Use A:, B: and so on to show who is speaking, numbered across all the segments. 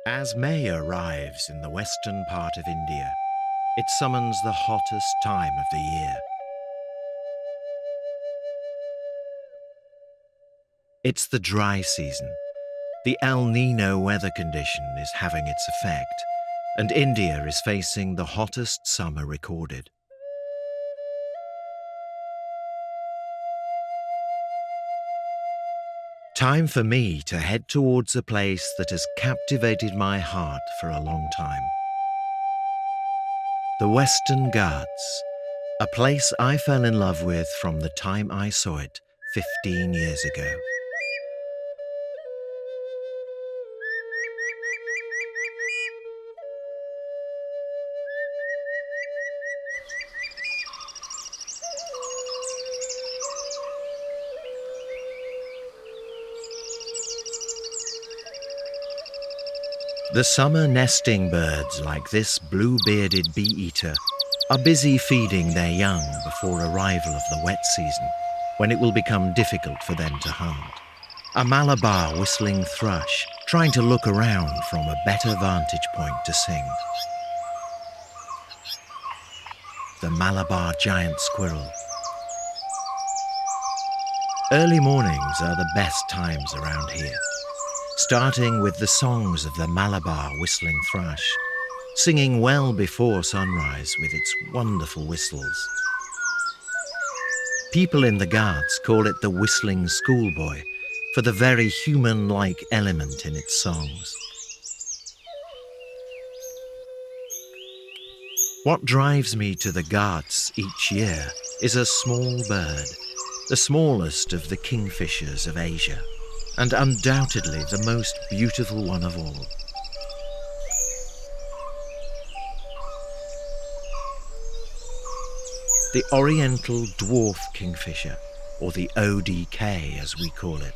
A: As May arrives in the western part of India, it summons the hottest time of the year. It's the dry season. The El Nino weather condition is having its effect, and India is facing the hottest summer recorded. Time for me to head towards a place that has captivated my heart for a long time. The Western Ghats, a place I fell in love with from the time I saw it 15 years ago. The summer nesting birds like this blue-bearded bee-eater are busy feeding their young before arrival of the wet season, when it will become difficult for them to hunt. A Malabar whistling thrush trying to look around from a better vantage point to sing. The Malabar giant squirrel. Early mornings are the best times around here, starting with the songs of the Malabar whistling thrush, singing well before sunrise with its wonderful whistles. People in the Ghats call it the whistling schoolboy for the very human-like element in its songs. What drives me to the Ghats each year is a small bird, the smallest of the kingfishers of Asia, and undoubtedly the most beautiful one of all. The Oriental Dwarf Kingfisher, or the ODK as we call it.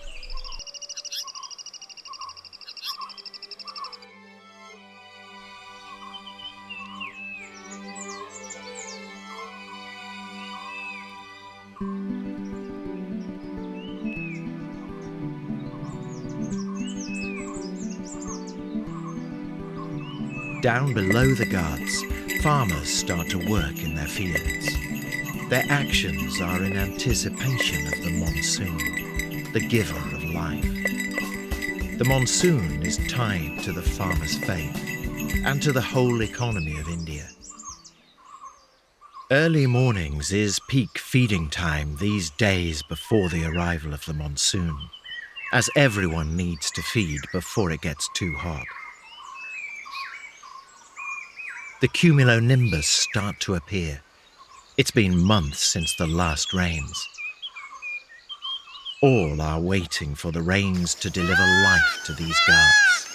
A: Down below the Ghats, farmers start to work in their fields. Their actions are in anticipation of the monsoon, the giver of life. The monsoon is tied to the farmer's faith and to the whole economy of India. Early mornings is peak feeding time these days before the arrival of the monsoon, as everyone needs to feed before it gets too hot. The cumulonimbus start to appear. It's been months since the last rains. All are waiting for the rains to deliver life to these Ghats.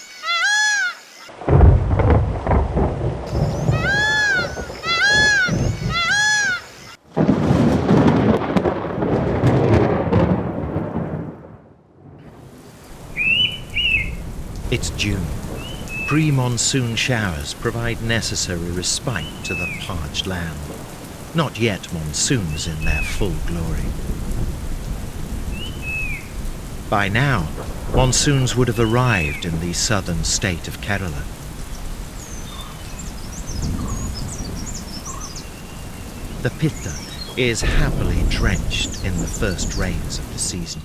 A: It's June. Pre-monsoon showers provide necessary respite to the parched land. Not yet monsoons in their full glory. By now, monsoons would have arrived in the southern state of Kerala. The Pitta is happily drenched in the first rains of the season.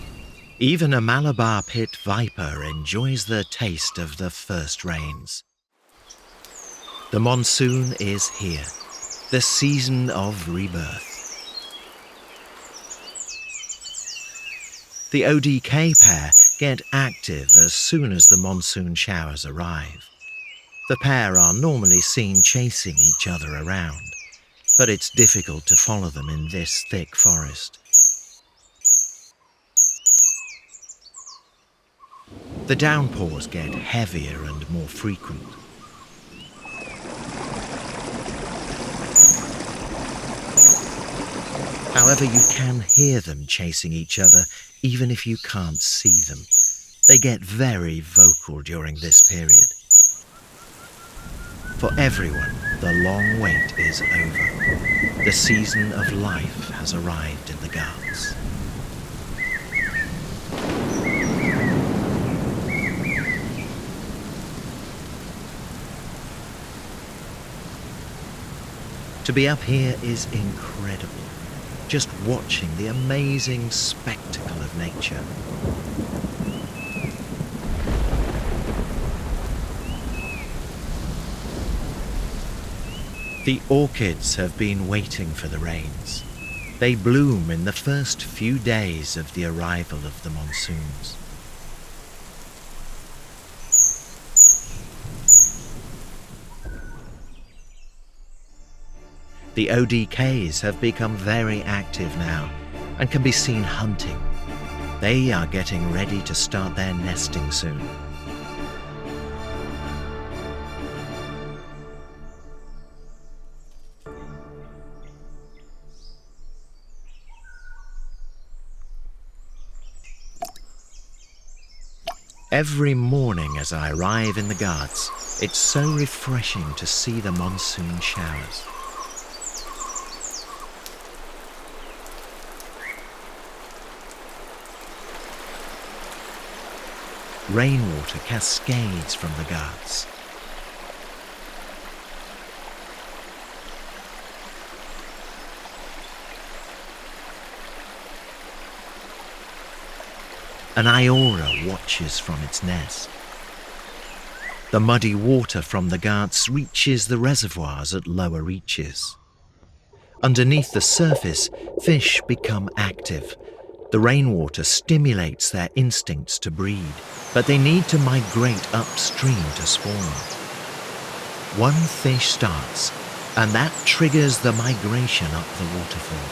A: Even a Malabar pit viper enjoys the taste of the first rains. The monsoon is here, the season of rebirth. The ODK pair get active as soon as the monsoon showers arrive. The pair are normally seen chasing each other around, but it's difficult to follow them in this thick forest. The downpours get heavier and more frequent. However, you can hear them chasing each other even if you can't see them. They get very vocal during this period. For everyone, the long wait is over. The season of life has arrived in the Ghats. To be up here is incredible, just watching the amazing spectacle of nature. The orchids have been waiting for the rains. They bloom in the first few days of the arrival of the monsoons. The ODKs have become very active now and can be seen hunting. They are getting ready to start their nesting soon. Every morning as I arrive in the Ghats, it's so refreshing to see the monsoon showers. Rainwater cascades from the Ghats. An Iora watches from its nest. The muddy water from the Ghats reaches the reservoirs at lower reaches. Underneath the surface, fish become active. The rainwater stimulates their instincts to breed, but they need to migrate upstream to spawn. One fish starts, and that triggers the migration up the waterfall.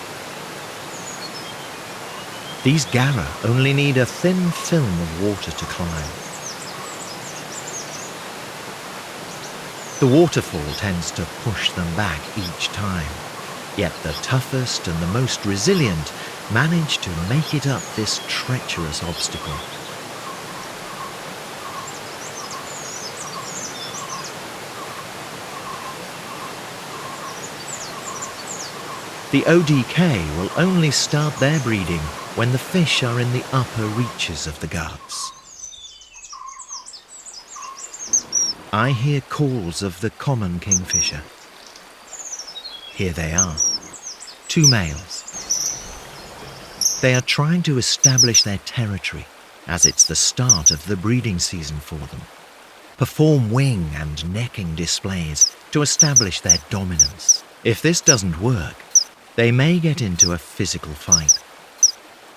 A: These Gara only need a thin film of water to climb. The waterfall tends to push them back each time, yet the toughest and the most resilient manage to make it up this treacherous obstacle. The ODK will only start their breeding when the fish are in the upper reaches of the Ghats. I hear calls of the common kingfisher. Here they are, 2 males. They are trying to establish their territory, as it's the start of the breeding season for them. Perform wing and necking displays to establish their dominance. If this doesn't work, they may get into a physical fight.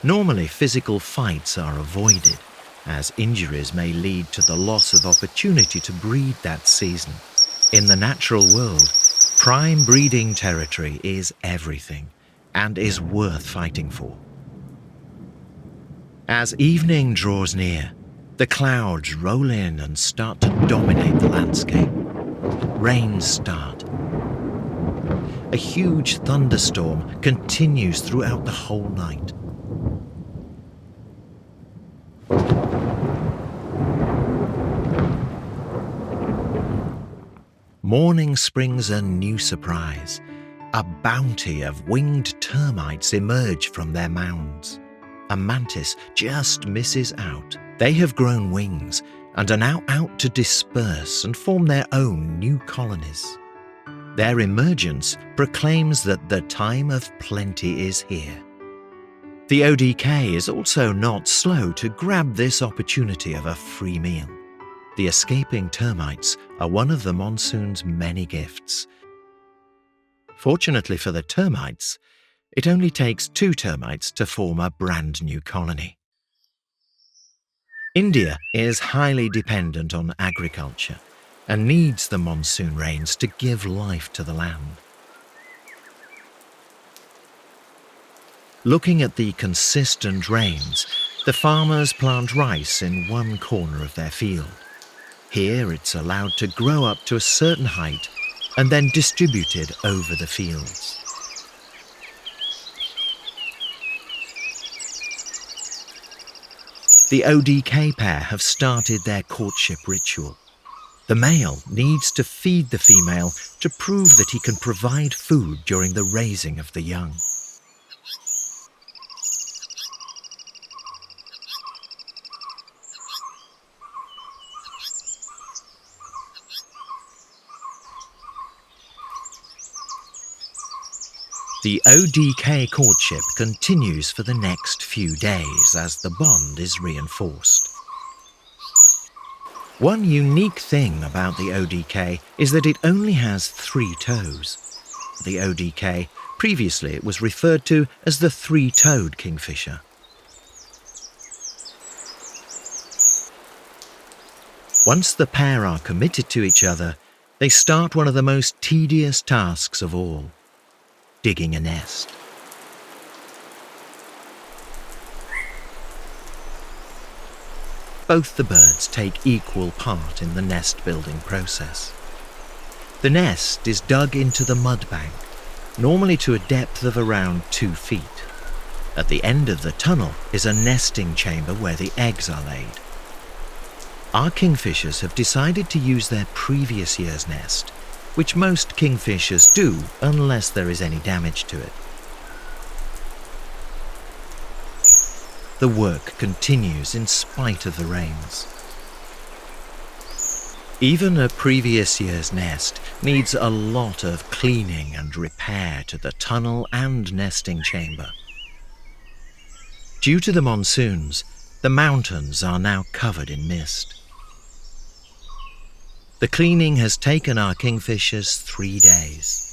A: Normally, physical fights are avoided, as injuries may lead to the loss of opportunity to breed that season. In the natural world, prime breeding territory is everything and is worth fighting for. As evening draws near, the clouds roll in and start to dominate the landscape. Rains start. A huge thunderstorm continues throughout the whole night. Morning springs a new surprise. A bounty of winged termites emerge from their mounds. A mantis just misses out. They have grown wings and are now out to disperse and form their own new colonies. Their emergence proclaims that the time of plenty is here. The ODK is also not slow to grab this opportunity of a free meal. The escaping termites are one of the monsoon's many gifts. Fortunately for the termites, it only takes 2 termites to form a brand new colony. India is highly dependent on agriculture and needs the monsoon rains to give life to the land. Looking at the consistent rains, the farmers plant rice in one corner of their field. Here it's allowed to grow up to a certain height and then distributed over the fields. The ODK pair have started their courtship ritual. The male needs to feed the female to prove that he can provide food during the raising of the young. The ODK courtship continues for the next few days as the bond is reinforced. One unique thing about the ODK is that it only has 3 toes. The ODK, previously it was referred to as the three-toed kingfisher. Once the pair are committed to each other, they start one of the most tedious tasks of all: digging a nest. Both the birds take equal part in the nest-building process. The nest is dug into the mud bank, normally to a depth of around 2 feet. At the end of the tunnel is a nesting chamber where the eggs are laid. Our kingfishers have decided to use their previous year's nest, which most kingfishers do unless there is any damage to it. The work continues in spite of the rains. Even a previous year's nest needs a lot of cleaning and repair to the tunnel and nesting chamber. Due to the monsoons, the mountains are now covered in mist. The cleaning has taken our kingfishers 3 days.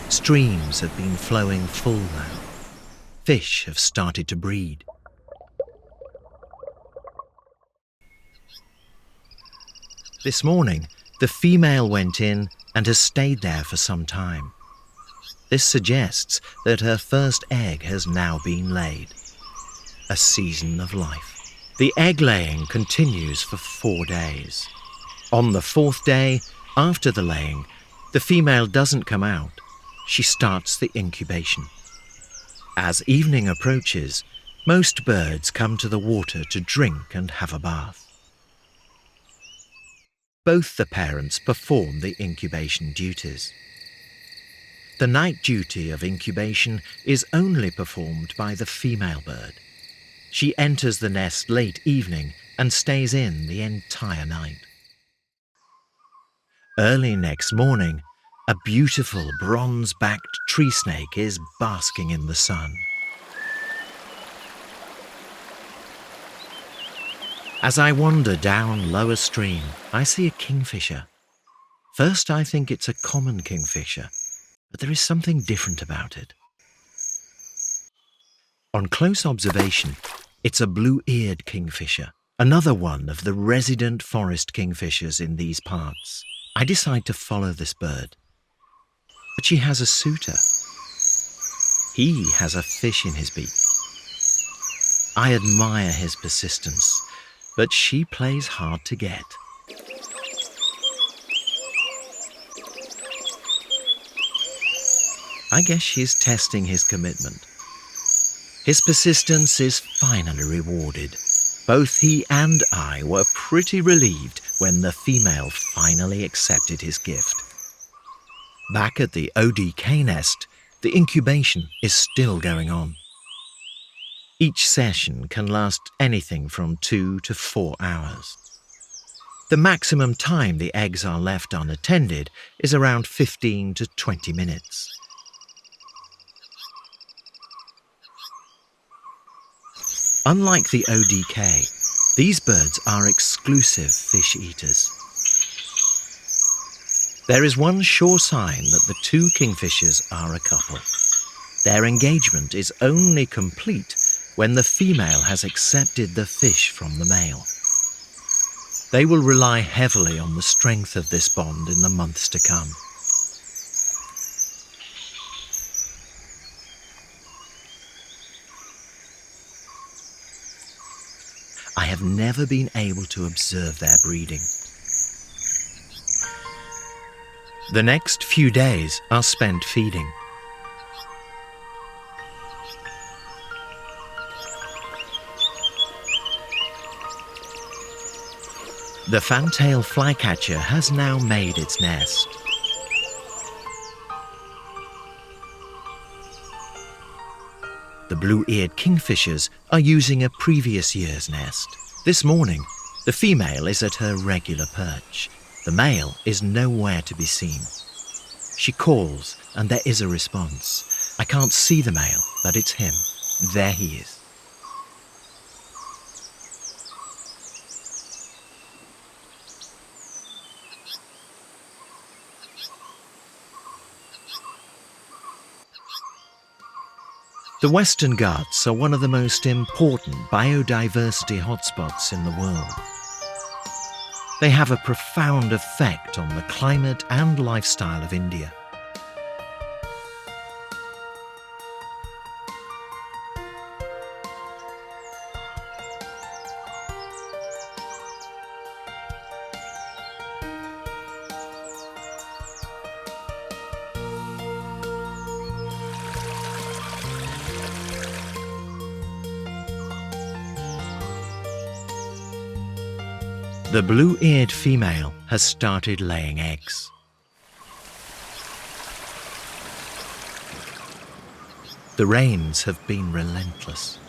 A: Streams have been flowing full now. Fish have started to breed. This morning, the female went in and has stayed there for some time. This suggests that her first egg has now been laid. A season of life. The egg laying continues for 4 days. On the 4th day, after the laying, the female doesn't come out. She starts the incubation. As evening approaches, most birds come to the water to drink and have a bath. Both the parents perform the incubation duties. The night duty of incubation is only performed by the female bird. She enters the nest late evening and stays in the entire night. Early next morning, a beautiful bronze-backed tree snake is basking in the sun. As I wander down lower stream, I see a kingfisher. First, I think it's a common kingfisher, but there is something different about it. On close observation, it's a blue-eared kingfisher, another one of the resident forest kingfishers in these parts. I decide to follow this bird. But she has a suitor. He has a fish in his beak. I admire his persistence, but she plays hard to get. I guess she's testing his commitment. His persistence is finally rewarded. Both he and I were pretty relieved when the female finally accepted his gift. Back at the ODK nest, the incubation is still going on. Each session can last anything from 2 to 4 hours. The maximum time the eggs are left unattended is around 15 to 20 minutes. Unlike the ODK, these birds are exclusive fish eaters. There is one sure sign that the 2 kingfishers are a couple. Their engagement is only complete when the female has accepted the fish from the male. They will rely heavily on the strength of this bond in the months to come. I have never been able to observe their breeding. The next few days are spent feeding. The fantail flycatcher has now made its nest. The blue-eared kingfishers are using a previous year's nest. This morning, the female is at her regular perch. The male is nowhere to be seen. She calls, and there is a response. I can't see the male, but it's him. There he is. The Western Ghats are one of the most important biodiversity hotspots in the world. They have a profound effect on the climate and lifestyle of India. The blue-eared female has started laying eggs. The rains have been relentless.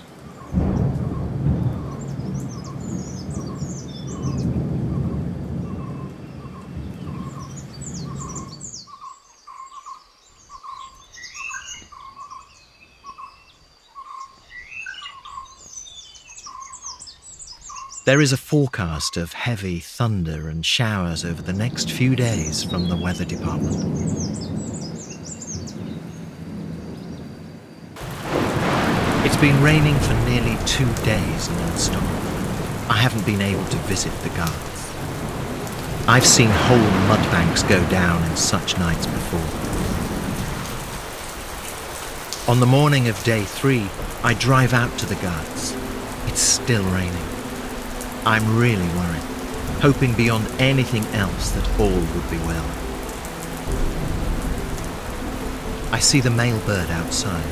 A: There is a forecast of heavy thunder and showers over the next few days from the weather department. It's been raining for nearly 2 days non-stop. I haven't been able to visit the Ghats. I've seen whole mud banks go down in such nights before. On the morning of day 3, I drive out to the Ghats. It's still raining. I'm really worried, hoping beyond anything else that all would be well. I see the male bird outside.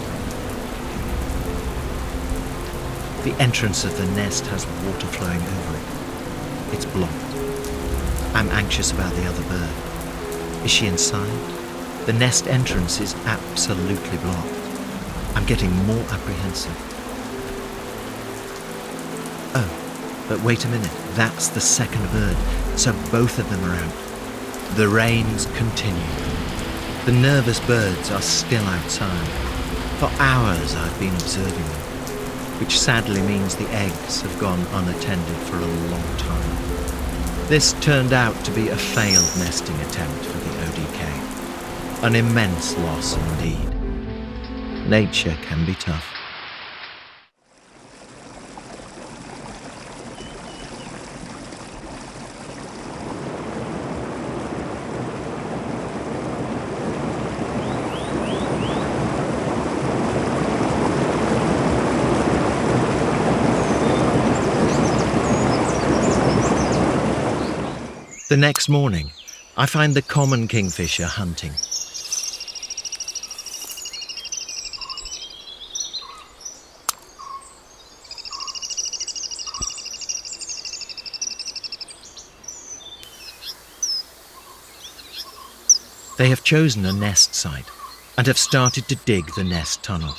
A: The entrance of the nest has water flowing over it. It's blocked. I'm anxious about the other bird. Is she inside? The nest entrance is absolutely blocked. I'm getting more apprehensive. Oh. But wait a minute, that's the second bird, so both of them are out. The rains continue. The nervous birds are still outside. For hours I've been observing them, which sadly means the eggs have gone unattended for a long time. This turned out to be a failed nesting attempt for the ODK. An immense loss indeed. Nature can be tough. The next morning, I find the common kingfisher hunting. They have chosen a nest site and have started to dig the nest tunnel.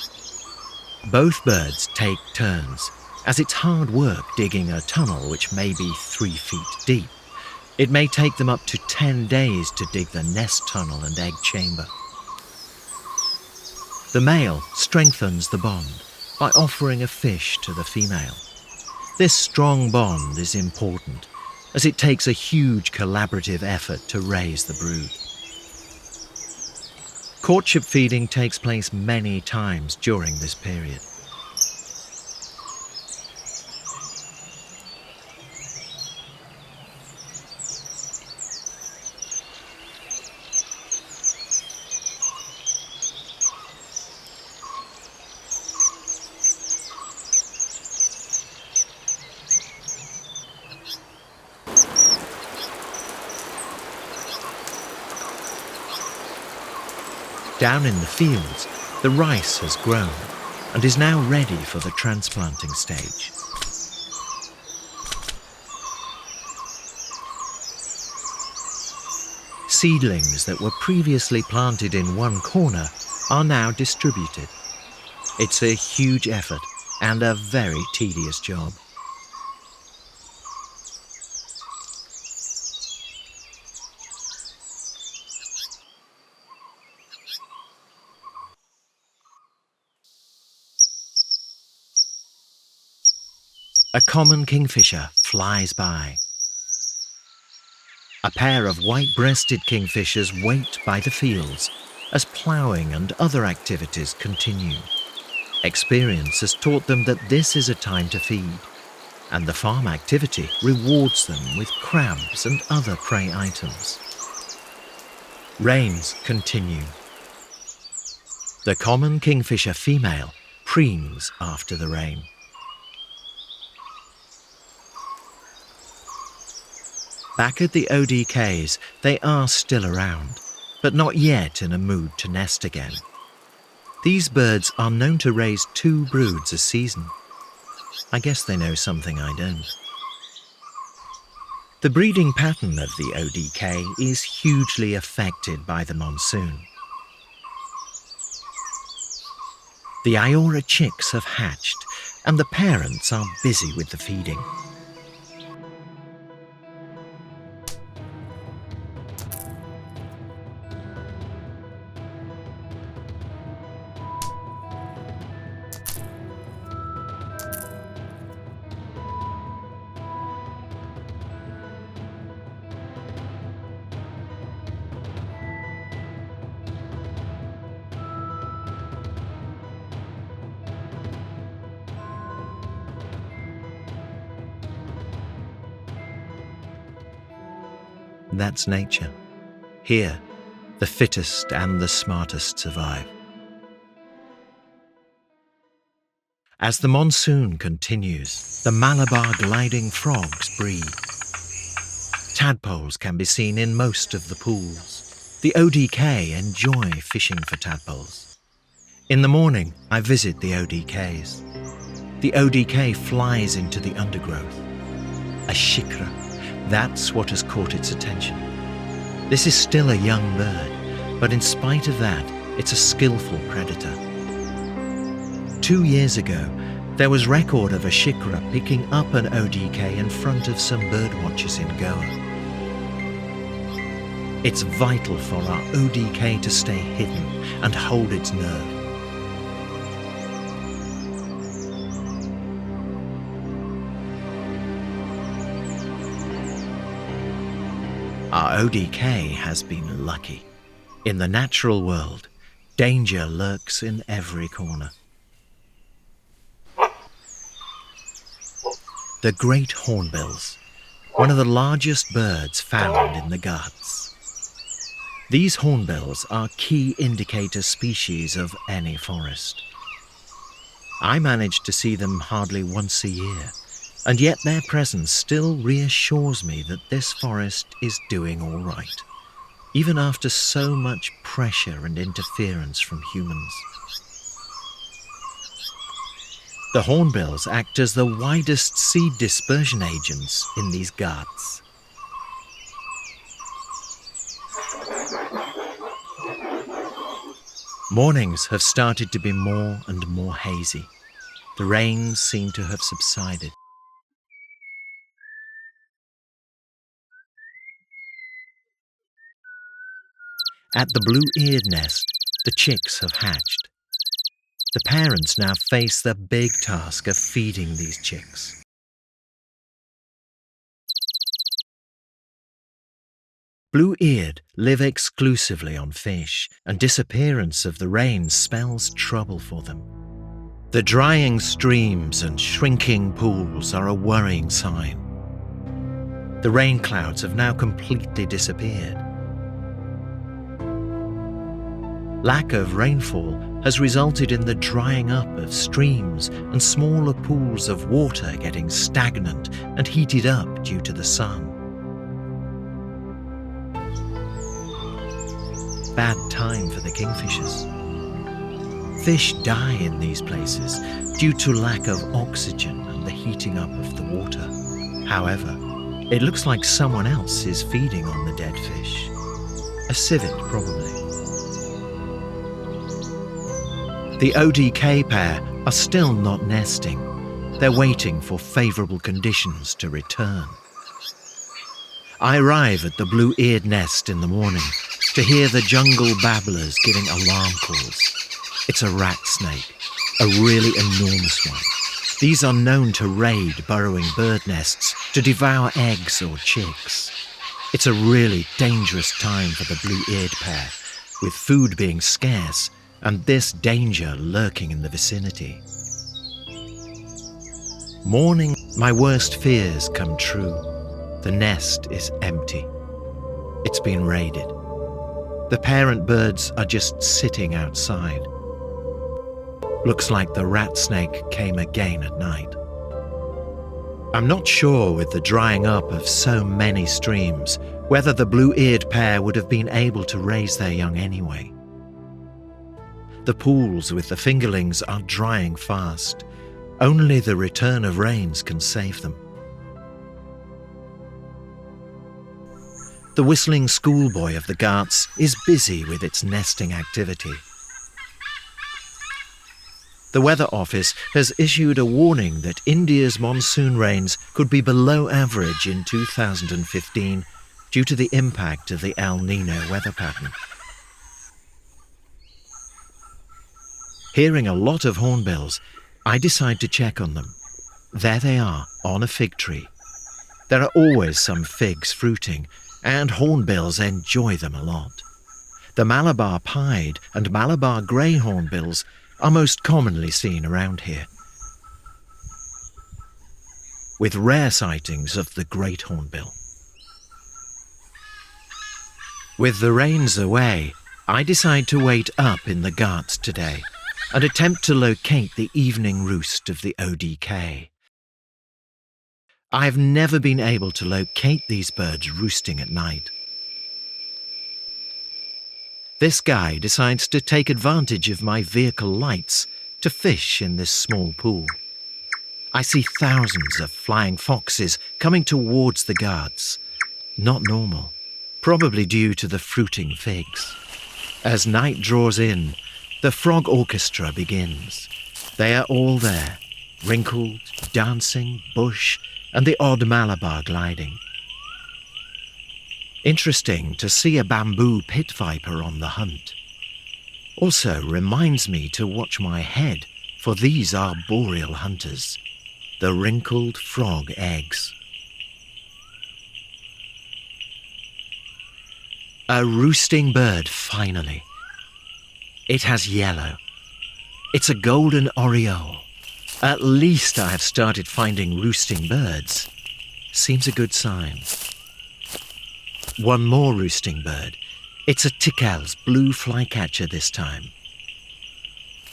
A: Both birds take turns, as it's hard work digging a tunnel which may be 3 feet deep. It may take them up to 10 days to dig the nest tunnel and egg chamber. The male strengthens the bond by offering a fish to the female. This strong bond is important, as it takes a huge collaborative effort to raise the brood. Courtship feeding takes place many times during this period. Down in the fields, the rice has grown and is now ready for the transplanting stage. Seedlings that were previously planted in one corner are now distributed. It's a huge effort and a very tedious job. A common kingfisher flies by. A pair of white-breasted kingfishers wait by the fields as ploughing and other activities continue. Experience has taught them that this is a time to feed, and the farm activity rewards them with crabs and other prey items. Rains continue. The common kingfisher female preens after the rain. Back at the ODKs, they are still around, but not yet in a mood to nest again. These birds are known to raise 2 broods a season. I guess they know something I don't. The breeding pattern of the ODK is hugely affected by the monsoon. The Iora chicks have hatched, and the parents are busy with the feeding. That's nature. Here, the fittest and the smartest survive. As the monsoon continues, the Malabar gliding frogs breed. Tadpoles can be seen in most of the pools. The ODK enjoy fishing for tadpoles. In the morning, I visit the ODKs. The ODK flies into the undergrowth. A shikra. That's what has caught its attention. This is still a young bird, but in spite of that, it's a skillful predator. 2 years ago, there was record of a shikra picking up an ODK in front of some birdwatchers in Goa. It's vital for our ODK to stay hidden and hold its nerve. Our ODK has been lucky. In the natural world, danger lurks in every corner. The great hornbills, one of the largest birds found in the Ghats. These hornbills are key indicator species of any forest. I manage to see them hardly once a year, and yet their presence still reassures me that this forest is doing all right, even after so much pressure and interference from humans. The hornbills act as the widest seed dispersion agents in these Ghats. Mornings have started to be more and more hazy. The rains seem to have subsided. At the blue-eared nest, the chicks have hatched. The parents now face the big task of feeding these chicks. Blue-eared live exclusively on fish, and disappearance of the rain spells trouble for them. The drying streams and shrinking pools are a worrying sign. The rain clouds have now completely disappeared. Lack of rainfall has resulted in the drying up of streams and smaller pools of water getting stagnant and heated up due to the sun. Bad time for the kingfishers. Fish die in these places due to lack of oxygen and the heating up of the water. However, it looks like someone else is feeding on the dead fish. A civet, probably. The ODK pair are still not nesting. They're waiting for favourable conditions to return. I arrive at the blue-eared nest in the morning to hear the jungle babblers giving alarm calls. It's a rat snake, a really enormous one. These are known to raid burrowing bird nests to devour eggs or chicks. It's a really dangerous time for the blue-eared pair, with food being scarce and this danger lurking in the vicinity. Morning, my worst fears come true. The nest is empty. It's been raided. The parent birds are just sitting outside. Looks like the rat snake came again at night. I'm not sure, with the drying up of so many streams, whether the blue-eared pair would have been able to raise their young anyway. The pools with the fingerlings are drying fast. Only the return of rains can save them. The whistling schoolboy of the Ghats is busy with its nesting activity. The Weather Office has issued a warning that India's monsoon rains could be below average in 2015 due to the impact of the El Niño weather pattern. Hearing a lot of hornbills, I decide to check on them. There they are, on a fig tree. There are always some figs fruiting, and hornbills enjoy them a lot. The Malabar pied and Malabar grey hornbills are most commonly seen around here, with rare sightings of the great hornbill. With the rains away, I decide to wait up in the Ghats today and attempt to locate the evening roost of the ODK. I've never been able to locate these birds roosting at night. This guy decides to take advantage of my vehicle lights to fish in this small pool. I see thousands of flying foxes coming towards the Ghats. Not normal, probably due to the fruiting figs. As night draws in, the frog orchestra begins. They are all there, wrinkled, dancing, bush, and the odd Malabar gliding. Interesting to see a bamboo pit viper on the hunt. Also reminds me to watch my head, for these are boreal hunters, the wrinkled frog eggs. A roosting bird, finally. It has yellow. It's a golden oriole. At least I have started finding roosting birds. Seems a good sign. One more roosting bird. It's a Tickel's blue flycatcher this time.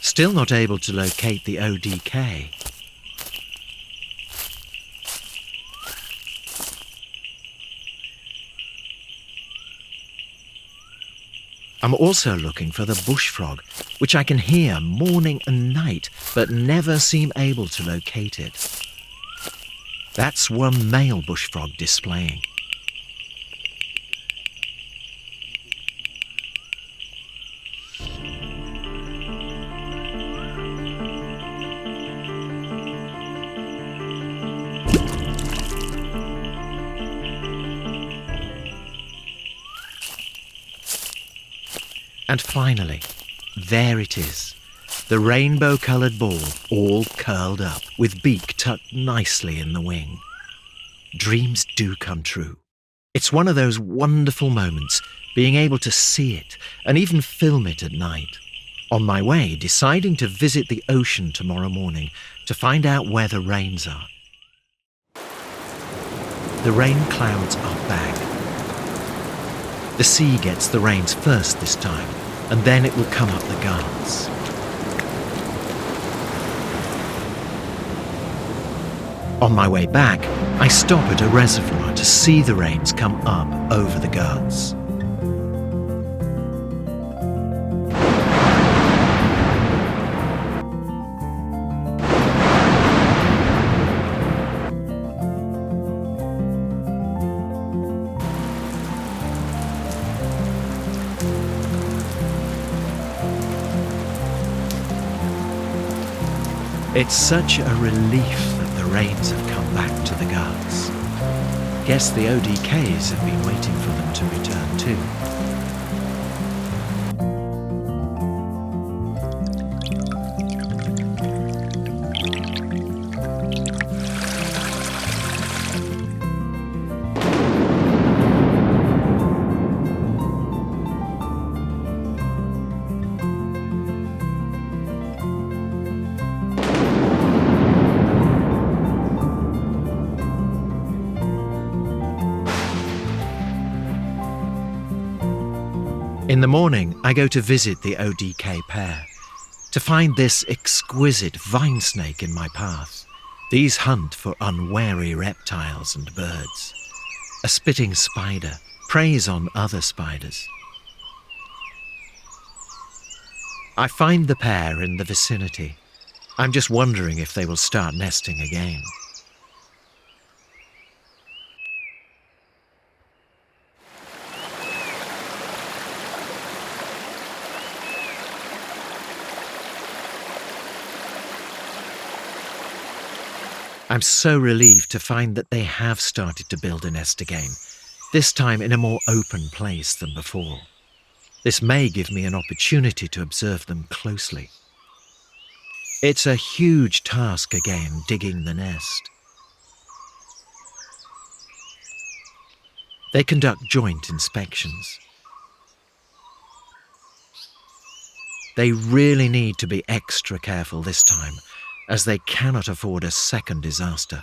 A: Still not able to locate the ODK. I'm also looking for the bush frog, which I can hear morning and night, but never seem able to locate it. That's one male bush frog displaying. And finally, there it is, the rainbow-coloured ball, all curled up, with beak tucked nicely in the wing. Dreams do come true. It's one of those wonderful moments, being able to see it and even film it at night. On my way, deciding to visit the ocean tomorrow morning to find out where the rains are. The rain clouds are back. The sea gets the rains first this time, and then it will come up the Ghats. On my way back, I stop at a reservoir to see the rains come up over the Ghats. It's such a relief that the rains have come back to the Ghats. Guess the ODKs have been waiting for them to return too. In the morning, I go to visit the ODK pair, to find this exquisite vine snake in my path. These hunt for unwary reptiles and birds. A spitting spider preys on other spiders. I find the pair in the vicinity. I'm just wondering if they will start nesting again. I'm so relieved to find that they have started to build a nest again, this time in a more open place than before. This may give me an opportunity to observe them closely. It's a huge task again, digging the nest. They conduct joint inspections. They really need to be extra careful this time, as they cannot afford a second disaster.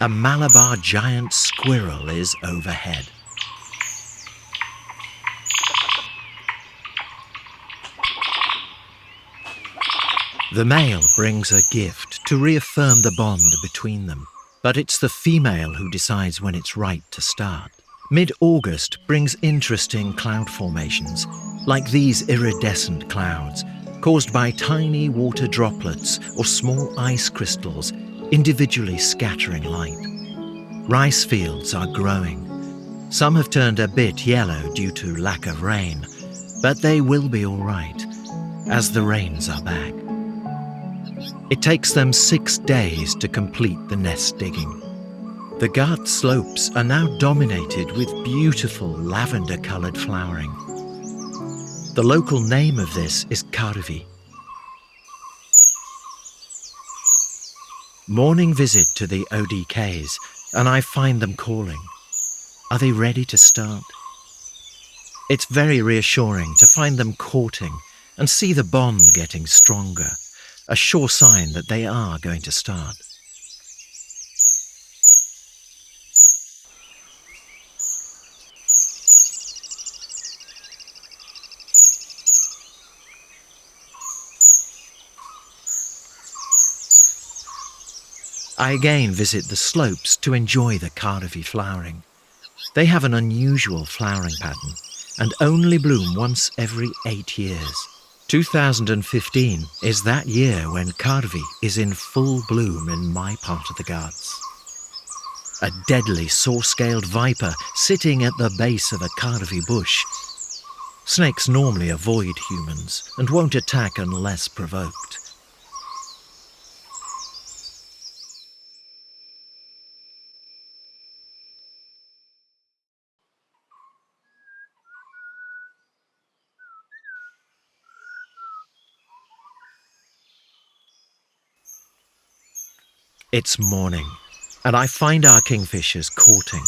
A: A Malabar giant squirrel is overhead. The male brings a gift to reaffirm the bond between them, but it's the female who decides when it's right to start. Mid-August brings interesting cloud formations, like these iridescent clouds, caused by tiny water droplets or small ice crystals individually scattering light. Rice fields are growing. Some have turned a bit yellow due to lack of rain, but they will be all right, as the rains are back. It takes them 6 days to complete the nest digging. The Ghat slopes are now dominated with beautiful lavender-coloured flowering. The local name of this is Karvi. Morning visit to the ODKs, and I find them calling. Are they ready to start? It's very reassuring to find them courting and see the bond getting stronger, a sure sign that they are going to start. I again visit the slopes to enjoy the Karvi flowering. They have an unusual flowering pattern and only bloom once every 8 years. 2015 is that year when Karvi is in full bloom in my part of the Ghats. A deadly saw-scaled viper sitting at the base of a Karvi bush. Snakes normally avoid humans and won't attack unless provoked. It's morning, and I find our kingfishers courting.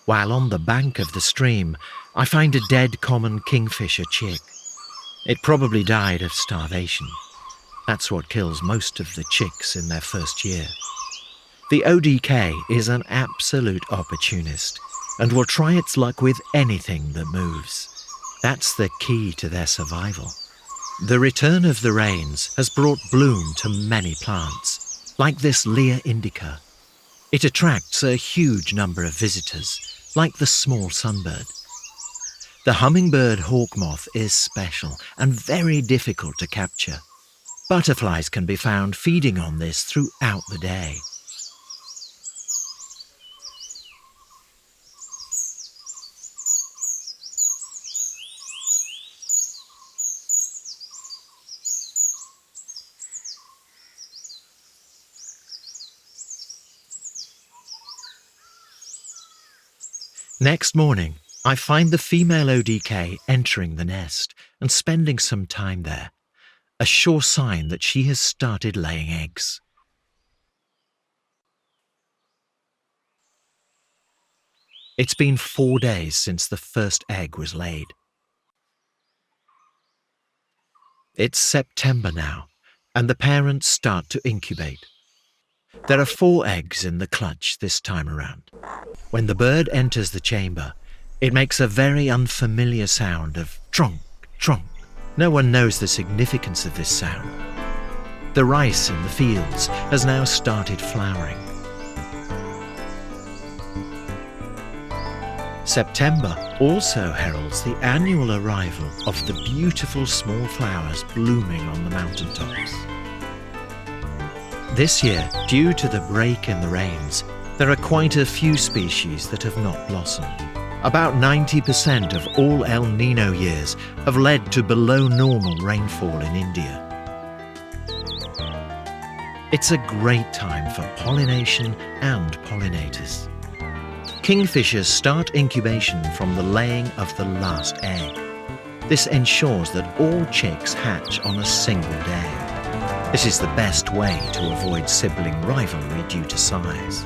A: While on the bank of the stream, I find a dead common kingfisher chick. It probably died of starvation. That's what kills most of the chicks in their first year. The ODK is an absolute opportunist and will try its luck with anything that moves. That's the key to their survival. The return of the rains has brought bloom to many plants, like this Lea indica. It attracts a huge number of visitors, like the small sunbird. The hummingbird hawk moth is special and very difficult to capture. Butterflies can be found feeding on this throughout the day. Next morning, I find the female ODK entering the nest and spending some time there, a sure sign that she has started laying eggs. It's been 4 days since the first egg was laid. It's September now, and the parents start to incubate. There are 4 eggs in the clutch this time around. When the bird enters the chamber, it makes a very unfamiliar sound of tronk, tronk. No one knows the significance of this sound. The rice in the fields has now started flowering. September also heralds the annual arrival of the beautiful small flowers blooming on the mountaintops. This year, due to the break in the rains, there are quite a few species that have not blossomed. About 90% of all El Nino years have led to below normal rainfall in India. It's a great time for pollination and pollinators. Kingfishers start incubation from the laying of the last egg. This ensures that all chicks hatch on a single day. This is the best way to avoid sibling rivalry due to size.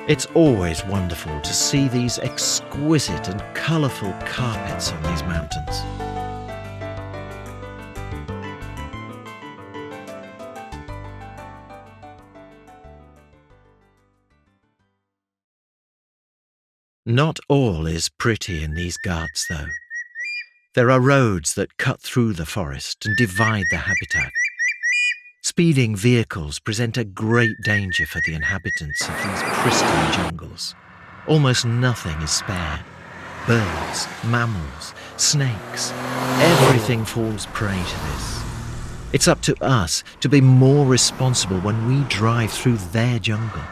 A: It's always wonderful to see these exquisite and colourful carpets on these mountains. Not all is pretty in these ghats, though. There are roads that cut through the forest and divide the habitat. Speeding vehicles present a great danger for the inhabitants of these pristine jungles. Almost nothing is spared. Birds, mammals, snakes, everything falls prey to this. It's up to us to be more responsible when we drive through their jungle.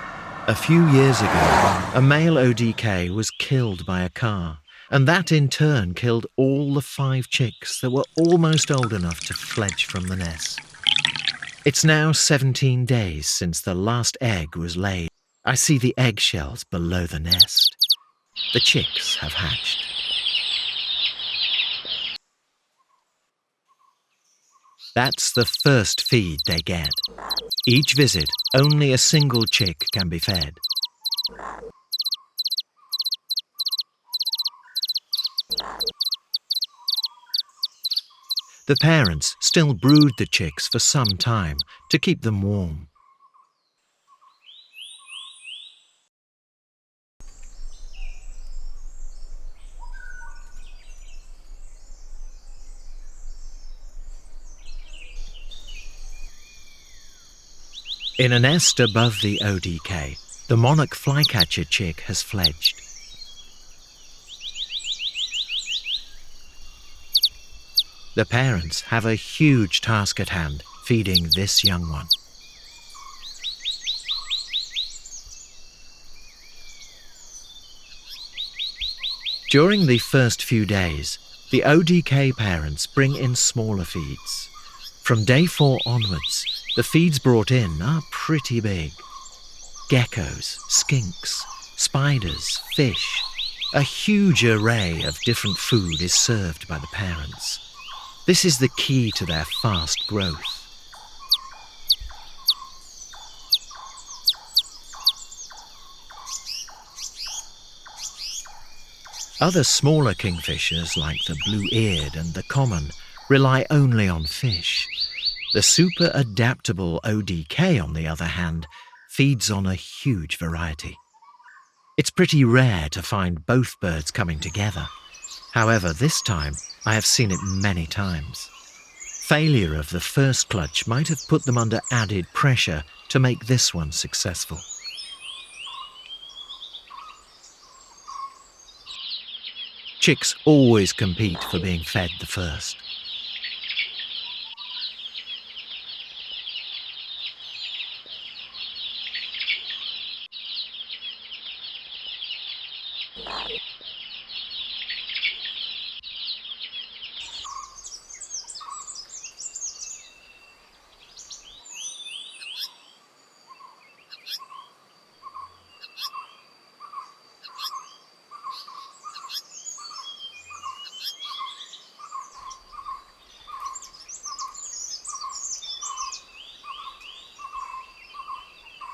A: A few years ago, a male ODK was killed by a car, and that in turn killed all the 5 chicks that were almost old enough to fledge from the nest. It's now 17 days since the last egg was laid. I see the eggshells below the nest. The chicks have hatched. That's the first feed they get. Each visit, only a single chick can be fed. The parents still brood the chicks for some time to keep them warm. In a nest above the ODK, the monarch flycatcher chick has fledged. The parents have a huge task at hand, feeding this young one. During the first few days, the ODK parents bring in smaller feeds. From day 4 onwards, the feeds brought in are pretty big. Geckos, skinks, spiders, fish. A huge array of different food is served by the parents. This is the key to their fast growth. Other smaller kingfishers, like the blue-eared and the common, rely only on fish. The super adaptable ODK, on the other hand, feeds on a huge variety. It's pretty rare to find both birds coming together. However, this time, I have seen it many times. Failure of the first clutch might have put them under added pressure to make this one successful. Chicks always compete for being fed the first.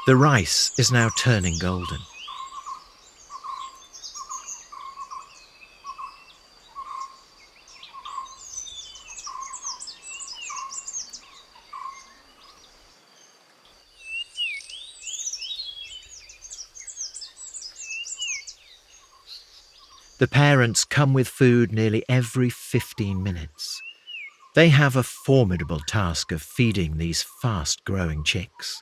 A: The rice is now turning golden. The parents come with food nearly every 15 minutes. They have a formidable task of feeding these fast-growing chicks.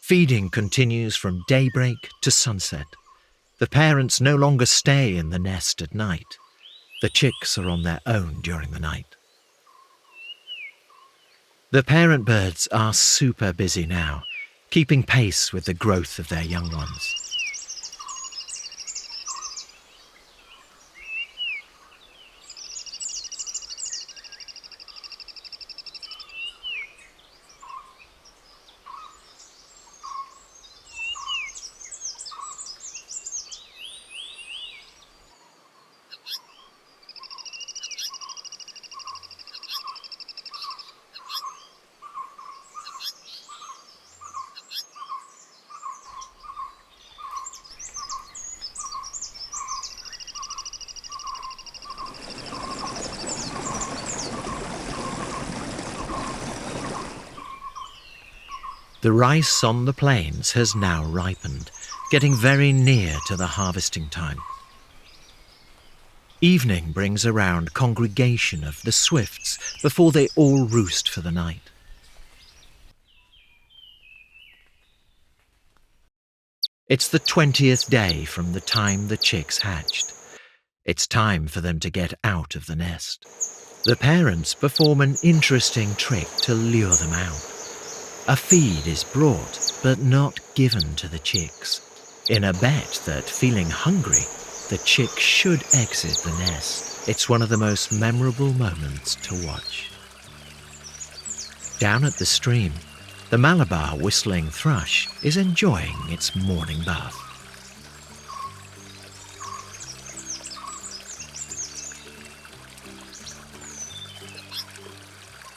A: Feeding continues from daybreak to sunset. The parents no longer stay in the nest at night. The chicks are on their own during the night. The parent birds are super busy now, keeping pace with the growth of their young ones. The rice on the plains has now ripened, getting very near to the harvesting time. Evening brings around congregation of the swifts before they all roost for the night. It's the 20th day from the time the chicks hatched. It's time for them to get out of the nest. The parents perform an interesting trick to lure them out. A feed is brought, but not given to the chicks, in a bet that, feeling hungry, the chick should exit the nest. It's one of the most memorable moments to watch. Down at the stream, the Malabar whistling thrush is enjoying its morning bath.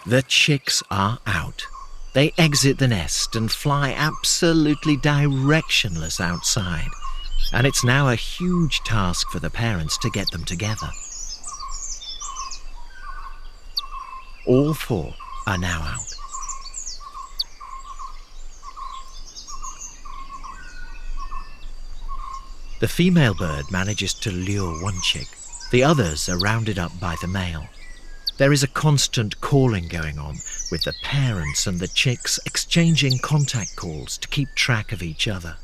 A: The chicks are out. They exit the nest and fly absolutely directionless outside, and it's now a huge task for the parents to get them together. All four are now out. The female bird manages to lure one chick. The others are rounded up by the male. There is a constant calling going on, with the parents and the chicks exchanging contact calls to keep track of each other.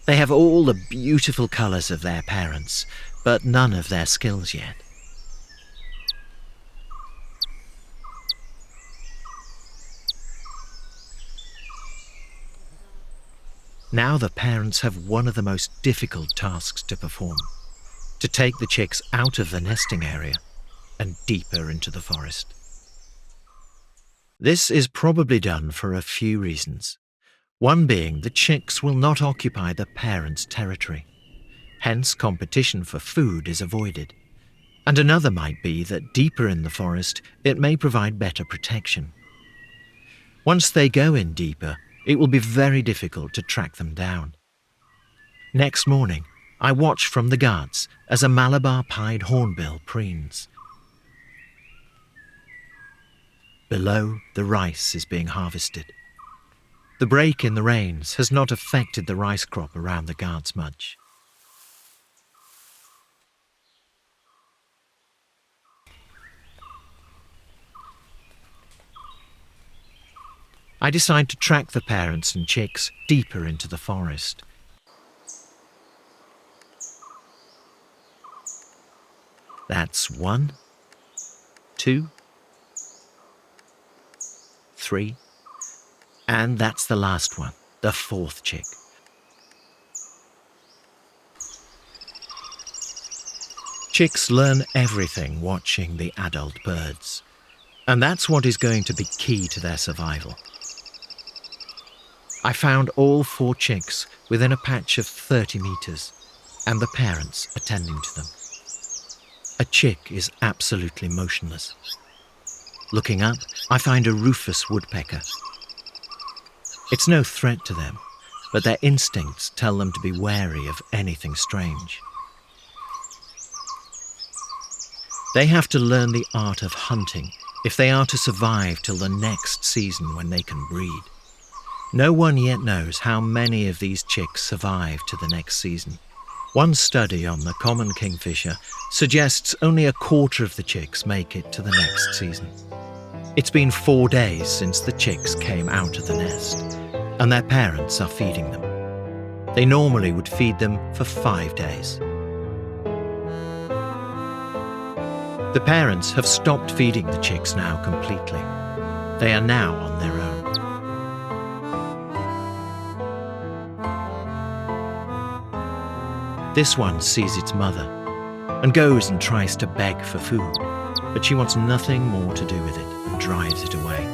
A: They have all the beautiful colours of their parents, but none of their skills yet. Now the parents have one of the most difficult tasks to perform: to take the chicks out of the nesting area and deeper into the forest. This is probably done for a few reasons. One being the chicks will not occupy the parents' territory. Hence, competition for food is avoided. And another might be that deeper in the forest, it may provide better protection. Once they go in deeper, it will be very difficult to track them down. Next morning, I watch from the guards as a Malabar pied hornbill preens. Below, the rice is being harvested. The break in the rains has not affected the rice crop around the guards much. I decide to track the parents and chicks deeper into the forest. That's 1, 2, 3, and that's the last one, the 4th chick. Chicks learn everything watching the adult birds, and that's what is going to be key to their survival. I found all 4 chicks within a patch of 30 meters, and the parents attending to them. A chick is absolutely motionless. Looking up, I find a rufous woodpecker. It's no threat to them, but their instincts tell them to be wary of anything strange. They have to learn the art of hunting if they are to survive till the next season when they can breed. No one yet knows how many of these chicks survive to the next season. One study on the common kingfisher suggests only a quarter of the chicks make it to the next season. It's been 4 days since the chicks came out of the nest, and their parents are feeding them. They normally would feed them for 5 days. The parents have stopped feeding the chicks now completely. They are now on their own. This one sees its mother and goes and tries to beg for food, but she wants nothing more to do with it and drives it away.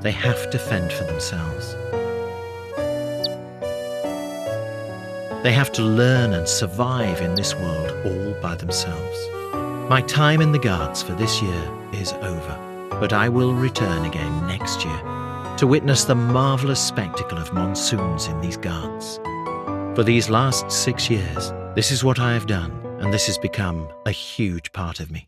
A: They have to fend for themselves. They have to learn and survive in this world all by themselves. My time in the guards for this year is over, but I will return again next year to witness the marvellous spectacle of monsoons in these guards. For these last 6 years, this is what I have done, and this has become a huge part of me.